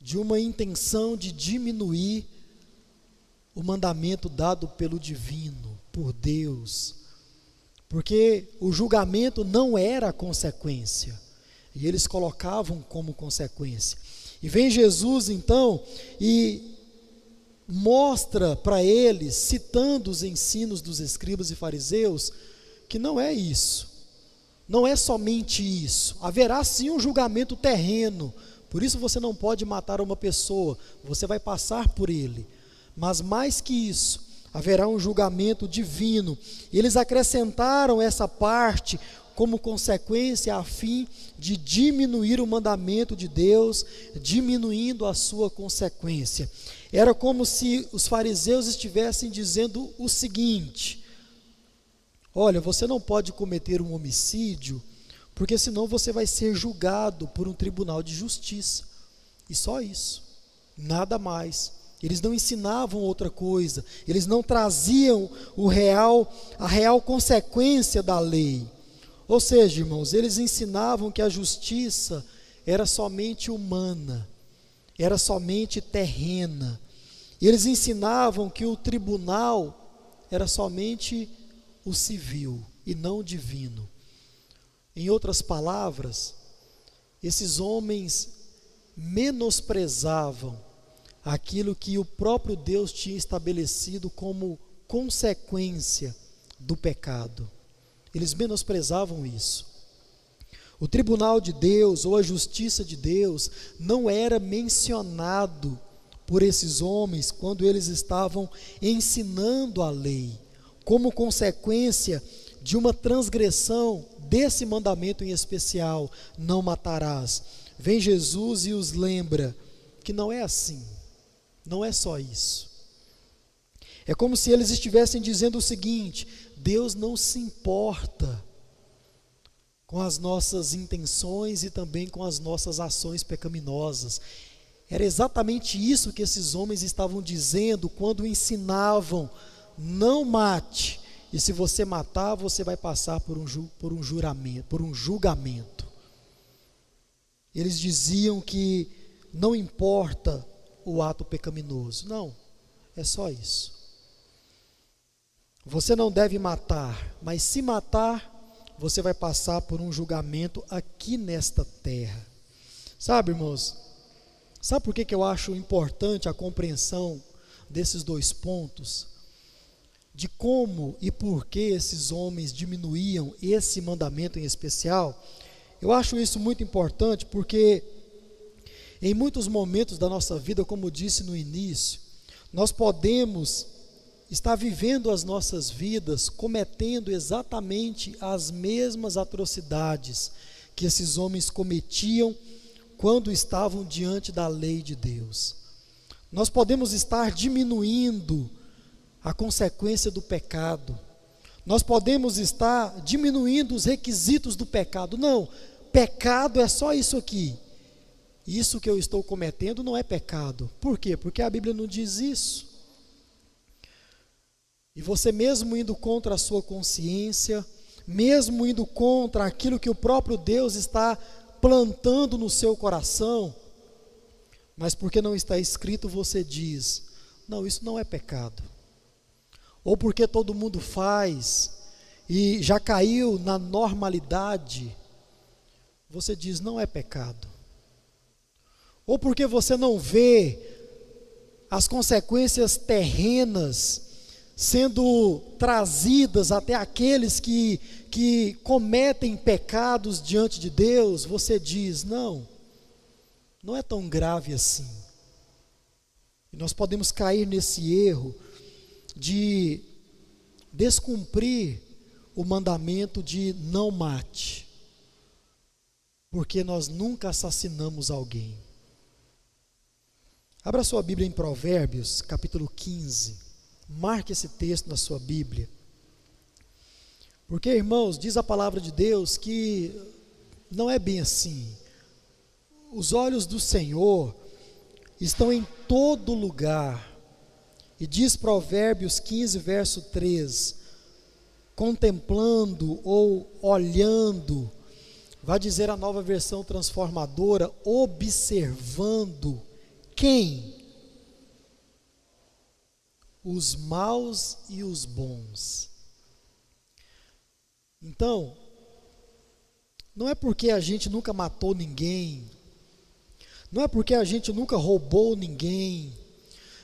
De uma intenção de diminuir o mandamento dado pelo divino, por Deus, porque o julgamento não era a consequência, e eles colocavam como consequência. E vem Jesus então e mostra para eles, citando os ensinos dos escribas e fariseus, que não é isso, não é somente isso. Haverá sim um julgamento terreno, por isso você não pode matar uma pessoa, você vai passar por ele. Mas mais que isso, haverá um julgamento divino. Eles acrescentaram essa parte como consequência a fim de diminuir o mandamento de Deus, diminuindo a sua consequência. Era como se os fariseus estivessem dizendo o seguinte: olha, você não pode cometer um homicídio, porque senão você vai ser julgado por um tribunal de justiça. E só isso, nada mais. Eles não ensinavam outra coisa, eles não traziam a real consequência da lei. Ou seja, irmãos, eles ensinavam que a justiça era somente humana, era somente terrena. Eles ensinavam que o tribunal era somente o civil e não o divino. Em outras palavras, esses homens menosprezavam aquilo que o próprio Deus tinha estabelecido como consequência do pecado. Eles menosprezavam isso. O tribunal de Deus ou a justiça de Deus não era mencionado por esses homens quando eles estavam ensinando a lei, como consequência de uma transgressão desse mandamento em especial: não matarás. Vem Jesus e os lembra que não é assim, não é só isso. É como se eles estivessem dizendo o seguinte: Deus não se importa com as nossas intenções e também com as nossas ações pecaminosas. Era exatamente isso que esses homens estavam dizendo quando ensinavam: não mate, e se você matar, você vai passar por um julgamento. Eles diziam que não importa o ato pecaminoso. Não, é só isso. Você não deve matar, mas se matar, você vai passar por um julgamento aqui nesta terra. Sabe, irmãos, sabe por que eu acho importante a compreensão desses dois pontos? De como e por que esses homens diminuíam esse mandamento em especial? Eu acho isso muito importante porque em muitos momentos da nossa vida, como eu disse no início, nós podemos estar vivendo as nossas vidas cometendo exatamente as mesmas atrocidades que esses homens cometiam quando estavam diante da lei de Deus. Nós podemos estar diminuindo a consequência do pecado. Nós podemos estar diminuindo os requisitos do pecado. Não, pecado é só isso aqui. Isso que eu estou cometendo não é pecado. Por quê? Porque a Bíblia não diz isso. E você mesmo indo contra a sua consciência, mesmo indo contra aquilo que o próprio Deus está plantando no seu coração, mas porque não está escrito, você diz: não, isso não é pecado. Ou porque todo mundo faz e já caiu na normalidade, você diz: não é pecado. Ou porque você não vê as consequências terrenas sendo trazidas até aqueles que cometem pecados diante de Deus, você diz: não, não é tão grave assim. E nós podemos cair nesse erro de descumprir o mandamento de não mate, porque nós nunca assassinamos alguém. Abra sua Bíblia em Provérbios, capítulo 15. Marque esse texto na sua Bíblia. Porque, irmãos, diz a palavra de Deus que não é bem assim. Os olhos do Senhor estão em todo lugar. E diz Provérbios 15, verso 3, contemplando ou olhando, vai dizer a Nova Versão Transformadora, observando quem? Os maus e os bons. Então, não é porque a gente nunca matou ninguém, não é porque a gente nunca roubou ninguém,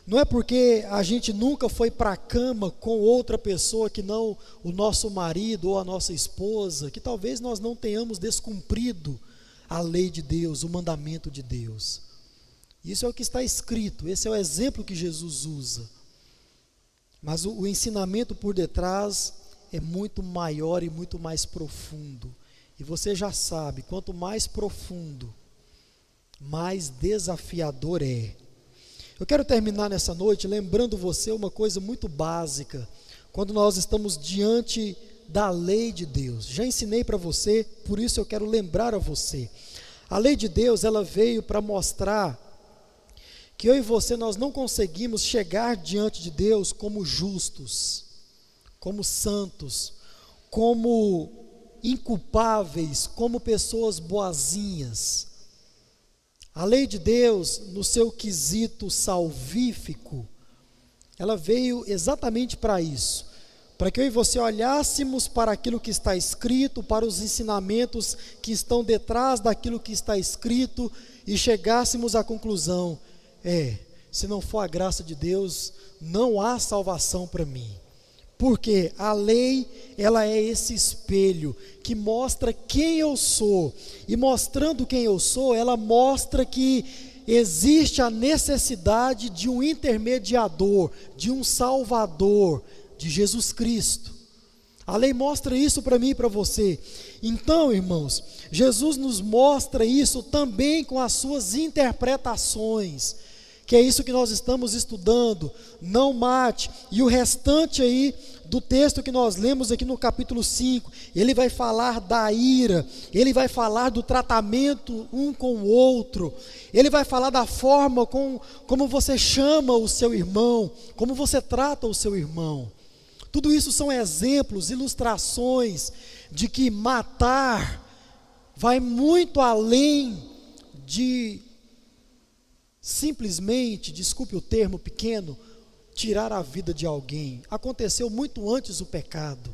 não é porque a gente nunca foi para a cama com outra pessoa que não o nosso marido ou a nossa esposa, que talvez nós não tenhamos descumprido a lei de Deus, o mandamento de Deus. Isso é o que está escrito, esse é o exemplo que Jesus usa. Mas o ensinamento por detrás é muito maior e muito mais profundo. E você já sabe, quanto mais profundo, mais desafiador é. Eu quero terminar nessa noite lembrando você uma coisa muito básica, quando nós estamos diante da lei de Deus. Já ensinei para você, por isso eu quero lembrar a você. A lei de Deus, ela veio para mostrar que eu e você, nós não conseguimos chegar diante de Deus como justos, como santos, como inculpáveis, como pessoas boazinhas. A lei de Deus, no seu quesito salvífico, ela veio exatamente para isso, para que eu e você olhássemos para aquilo que está escrito, para os ensinamentos que estão detrás daquilo que está escrito e chegássemos à conclusão: se não for a graça de Deus, não há salvação para mim. Porque a lei, ela é esse espelho que mostra quem eu sou. E mostrando quem eu sou, ela mostra que existe a necessidade de um intermediador, de um salvador, de Jesus Cristo. A lei mostra isso para mim e para você. Então, irmãos, Jesus nos mostra isso também com as suas interpretações, que é isso que nós estamos estudando, não mate. E o restante aí do texto que nós lemos aqui no capítulo 5, ele vai falar da ira, ele vai falar do tratamento um com o outro, ele vai falar da forma como você chama o seu irmão, como você trata o seu irmão. Tudo isso são exemplos, ilustrações de que matar vai muito além de simplesmente, desculpe o termo pequeno, tirar a vida de alguém. Aconteceu muito antes o pecado,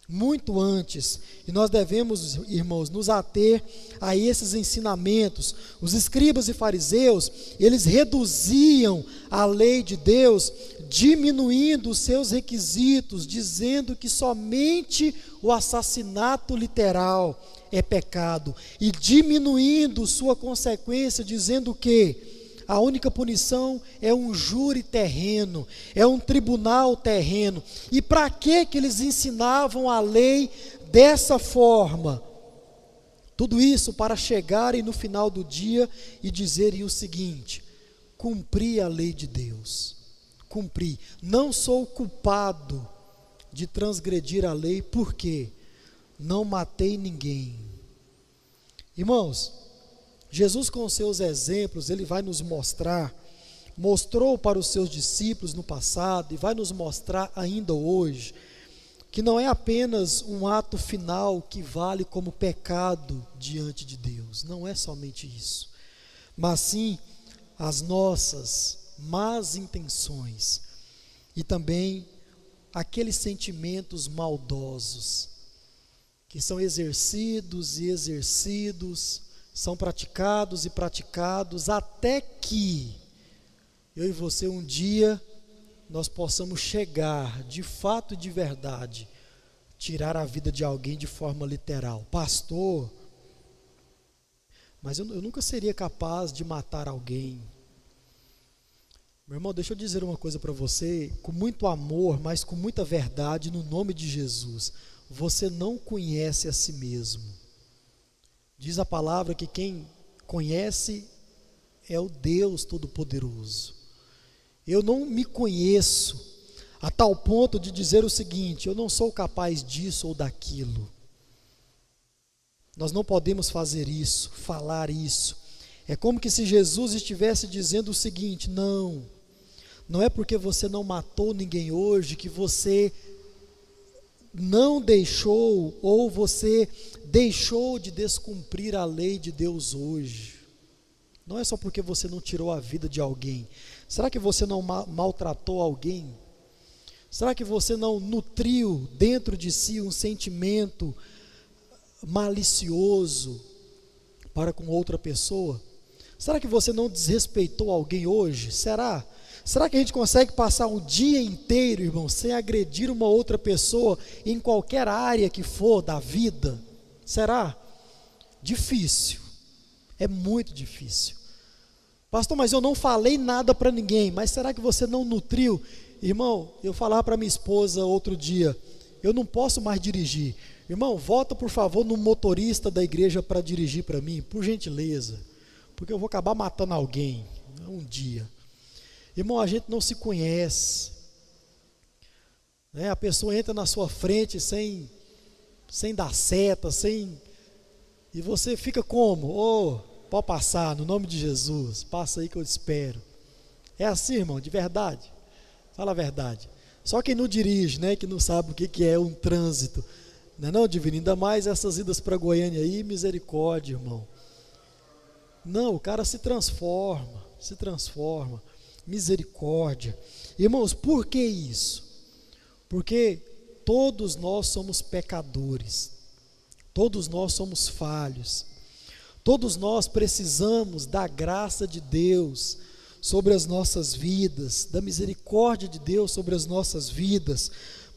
muito antes, e nós devemos, irmãos, nos ater a esses ensinamentos. Os escribas e fariseus, eles reduziam a lei de Deus, diminuindo os seus requisitos, dizendo que somente o assassinato literal é pecado, e diminuindo sua consequência, dizendo que a única punição é um júri terreno, é um tribunal terreno. E para que eles ensinavam a lei dessa forma? Tudo isso para chegarem no final do dia e dizerem o seguinte: cumpri a lei de Deus, cumpri, não sou culpado de transgredir a lei, porque não matei ninguém. Irmãos, Jesus com seus exemplos, ele vai nos mostrar, mostrou para os seus discípulos no passado e vai nos mostrar ainda hoje, que não é apenas um ato final que vale como pecado diante de Deus, não é somente isso, mas sim as nossas más intenções e também aqueles sentimentos maldosos que são exercidos e exercidos, são praticados e praticados, até que eu e você um dia nós possamos chegar, de fato e de verdade, tirar a vida de alguém de forma literal. Pastor, mas eu nunca seria capaz de matar alguém. Meu irmão, deixa eu dizer uma coisa para você, com muito amor, mas com muita verdade, no nome de Jesus. Você não conhece a si mesmo. Diz a palavra que quem conhece é o Deus Todo-Poderoso. Eu não me conheço a tal ponto de dizer o seguinte: eu não sou capaz disso ou daquilo. Nós não podemos fazer isso, falar isso. É como que se Jesus estivesse dizendo o seguinte: não é porque você não matou ninguém hoje que você não deixou, ou você deixou de descumprir a lei de Deus hoje. Não é só porque você não tirou a vida de alguém. Será que você não maltratou alguém? Será que você não nutriu dentro de si um sentimento malicioso para com outra pessoa? Será que você não desrespeitou alguém hoje? Será? Será que a gente consegue passar um dia inteiro, irmão, sem agredir uma outra pessoa em qualquer área que for da vida? Será? Difícil, é muito difícil. Pastor, mas eu não falei nada para ninguém, mas será que você não nutriu? Irmão, eu falava para minha esposa outro dia, eu não posso mais dirigir. Irmão, volta por favor no motorista da igreja para dirigir para mim, por gentileza, porque eu vou acabar matando alguém um dia. Irmão, a gente não se conhece, né? A pessoa entra na sua frente sem dar seta, e você fica como? Pode passar, no nome de Jesus, passa aí que eu te espero. É assim, irmão, de verdade, fala a verdade. Só quem não dirige, né, que não sabe o que é um trânsito, não, divino, ainda mais essas idas para Goiânia aí, misericórdia, irmão. Não, o cara se transforma, misericórdia. Irmãos, por que isso? Porque todos nós somos pecadores, todos nós somos falhos, todos nós precisamos da graça de Deus sobre as nossas vidas, da misericórdia de Deus sobre as nossas vidas,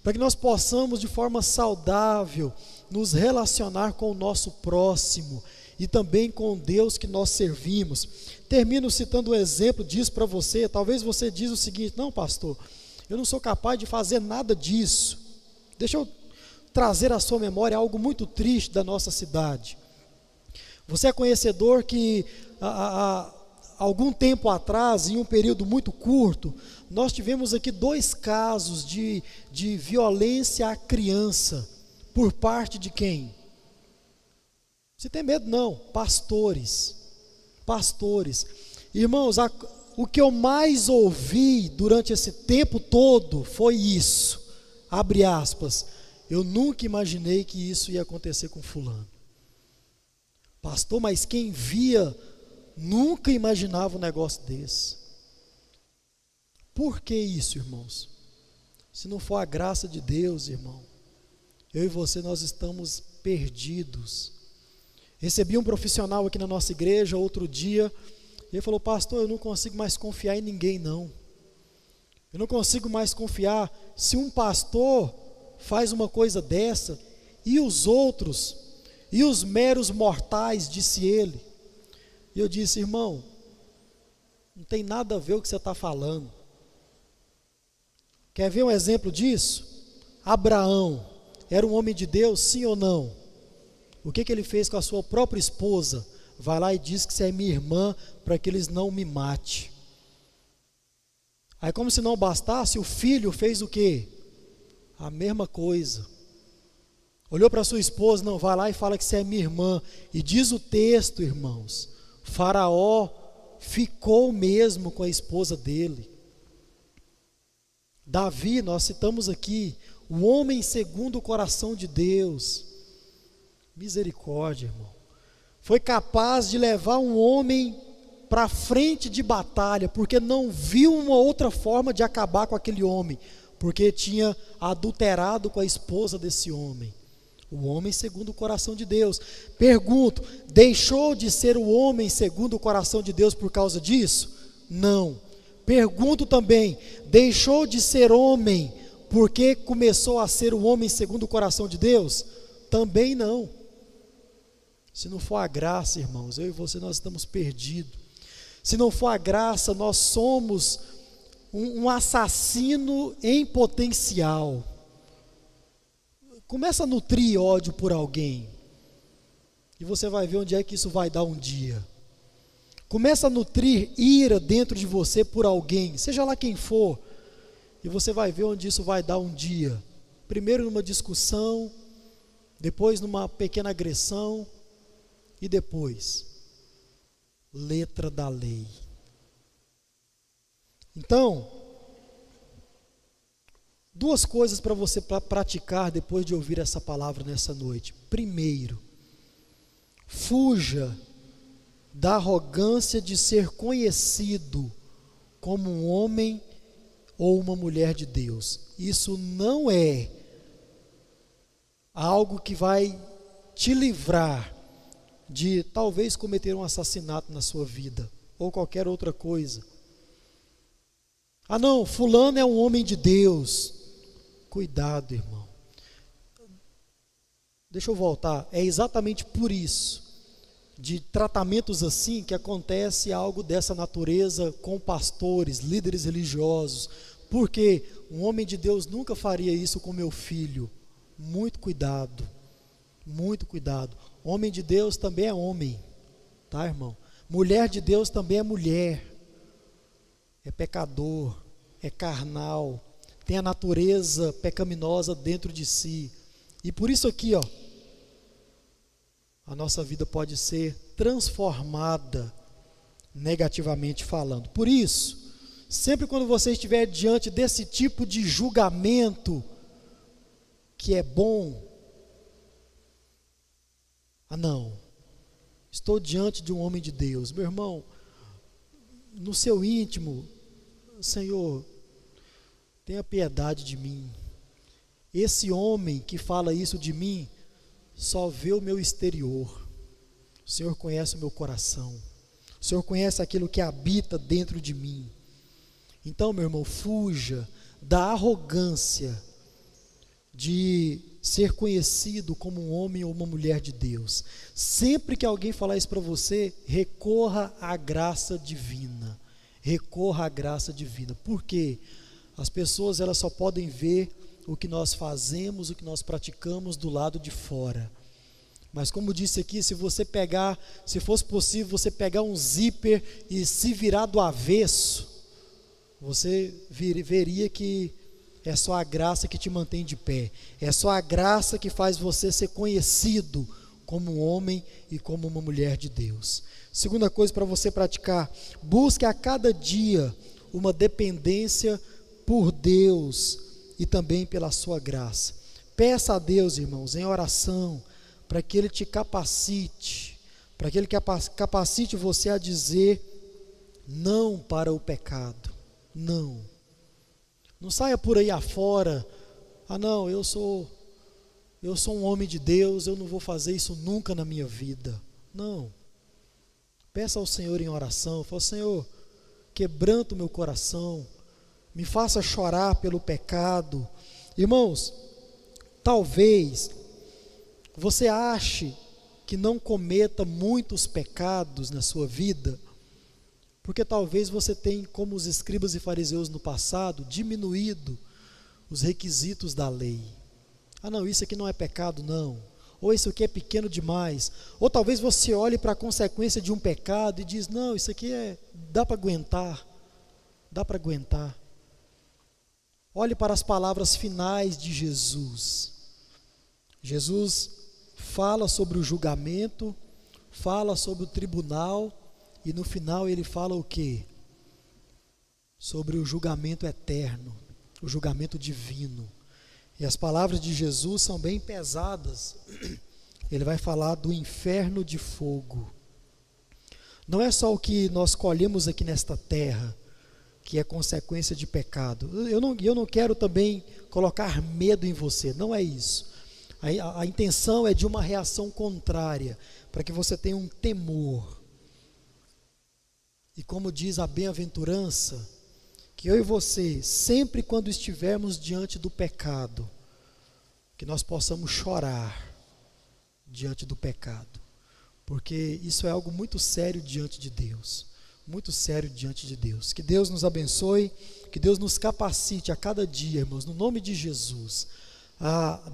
para que nós possamos de forma saudável nos relacionar com o nosso próximo e também com Deus que nós servimos. Termino citando um exemplo disso para você. Talvez você diz o seguinte: não, pastor, eu não sou capaz de fazer nada disso. Deixa eu trazer à sua memória algo muito triste da nossa cidade. Você é conhecedor que há algum tempo atrás, em um período muito curto, nós tivemos aqui 2 casos de violência à criança. Por parte de quem? Você tem medo? Não. Pastores. Irmãos, o que eu mais ouvi durante esse tempo todo foi isso. Abre aspas. Eu nunca imaginei que isso ia acontecer com fulano. Pastor, mas quem via nunca imaginava um negócio desse. Por que isso, irmãos? Se não for a graça de Deus, irmão, eu e você, nós estamos perdidos. Recebi um profissional aqui na nossa igreja outro dia, e ele falou: pastor, eu não consigo mais confiar em ninguém, não. Eu não consigo mais confiar. Se um pastor faz uma coisa dessa, e os outros, e os meros mortais, disse ele. E eu disse: irmão, não tem nada a ver o que você está falando. Quer ver um exemplo disso? Abraão era um homem de Deus, sim ou não? O que ele fez com a sua própria esposa? Vai lá e diz que você é minha irmã, para que eles não me matem. Aí, como se não bastasse, o filho fez o quê? A mesma coisa. Olhou para sua esposa: não, vai lá e fala que você é minha irmã. E diz o texto, irmãos, Faraó ficou mesmo com a esposa dele. Davi, nós citamos aqui, o homem segundo o coração de Deus. Misericórdia, irmão. Foi capaz de levar um homem para frente de batalha, porque não viu uma outra forma de acabar com aquele homem, porque tinha adulterado com a esposa desse homem. O homem segundo o coração de Deus. Pergunto, deixou de ser o homem segundo o coração de Deus por causa disso? Não. Pergunto também, deixou de ser homem porque começou a ser o homem segundo o coração de Deus? Também não. Se não for a graça, irmãos, eu e você, nós estamos perdidos. Se não for a graça, nós somos um assassino em potencial. Começa a nutrir ódio por alguém, e você vai ver onde é que isso vai dar um dia. Começa a nutrir ira dentro de você por alguém, seja lá quem for, e você vai ver onde isso vai dar um dia. Primeiro numa discussão, depois numa pequena agressão, e depois, letra da lei. Então, 2 coisas para você praticar depois de ouvir essa palavra nessa noite. Primeiro, fuja da arrogância de ser conhecido como um homem ou uma mulher de Deus. Isso não é algo que vai te livrar de talvez cometer um assassinato na sua vida, ou qualquer outra coisa. Ah não, fulano é um homem de Deus. Cuidado, irmão. Deixa eu voltar. É exatamente por isso, de tratamentos assim, que acontece algo dessa natureza com pastores, líderes religiosos. Porque um homem de Deus nunca faria isso com meu filho. Muito cuidado. Muito cuidado. Homem de Deus também é homem, tá, irmão? Mulher de Deus também é mulher. É pecador, é carnal, tem a natureza pecaminosa dentro de si. E por isso aqui, ó, a nossa vida pode ser transformada negativamente falando. Por isso, sempre quando você estiver diante desse tipo de julgamento, que é bom, ah não, estou diante de um homem de Deus, meu irmão, no seu íntimo, Senhor, tenha piedade de mim. Esse homem que fala isso de mim, só vê o meu exterior. O Senhor conhece o meu coração. O Senhor conhece aquilo que habita dentro de mim. Então, meu irmão, fuja da arrogância de ser conhecido como um homem ou uma mulher de Deus. Sempre que alguém falar isso para você, recorra à graça divina. Recorra à graça divina. Por quê? As pessoas, elas só podem ver o que nós fazemos, o que nós praticamos do lado de fora. Mas como disse aqui, se fosse possível você pegar um zíper e se virar do avesso, você veria que é só a graça que te mantém de pé. É só a graça que faz você ser conhecido como um homem e como uma mulher de Deus. Segunda coisa para você praticar: busque a cada dia uma dependência por Deus e também pela sua graça. Peça a Deus, irmãos, em oração, para que Ele te capacite, para que Ele capacite você a dizer não para o pecado. Não. Não saia por aí afora, não, eu sou um homem de Deus, eu não vou fazer isso nunca na minha vida. Não. Peça ao Senhor em oração, fala: Senhor, quebranta o meu coração, me faça chorar pelo pecado. Irmãos, talvez você ache que não cometa muitos pecados na sua vida, porque talvez você tenha, como os escribas e fariseus no passado, diminuído os requisitos da lei. Não, isso aqui não é pecado, não. Ou isso aqui é pequeno demais. Ou talvez você olhe para a consequência de um pecado e diz: não, isso aqui dá para aguentar. Dá para aguentar. Olhe para as palavras finais de Jesus. Jesus fala sobre o julgamento, fala sobre o tribunal, e no final ele fala o quê? Sobre o julgamento eterno, o julgamento divino. E as palavras de Jesus são bem pesadas. Ele vai falar do inferno de fogo. Não é só o que nós colhemos aqui nesta terra, que é consequência de pecado. Eu não quero também colocar medo em você, não é isso. A intenção é de uma reação contrária, para que você tenha um temor. E como diz a bem-aventurança, que eu e você, sempre quando estivermos diante do pecado, que nós possamos chorar diante do pecado, porque isso é algo muito sério diante de Deus, muito sério diante de Deus. Que Deus nos abençoe, que Deus nos capacite a cada dia, irmãos, no nome de Jesus, a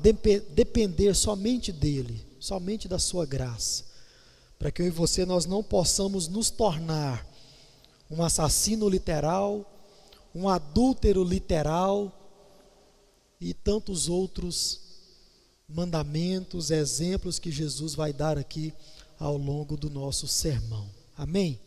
depender somente dEle, somente da sua graça, para que eu e você nós não possamos nos tornar um assassino literal, um adúltero literal e tantos outros mandamentos, exemplos que Jesus vai dar aqui ao longo do nosso sermão. Amém?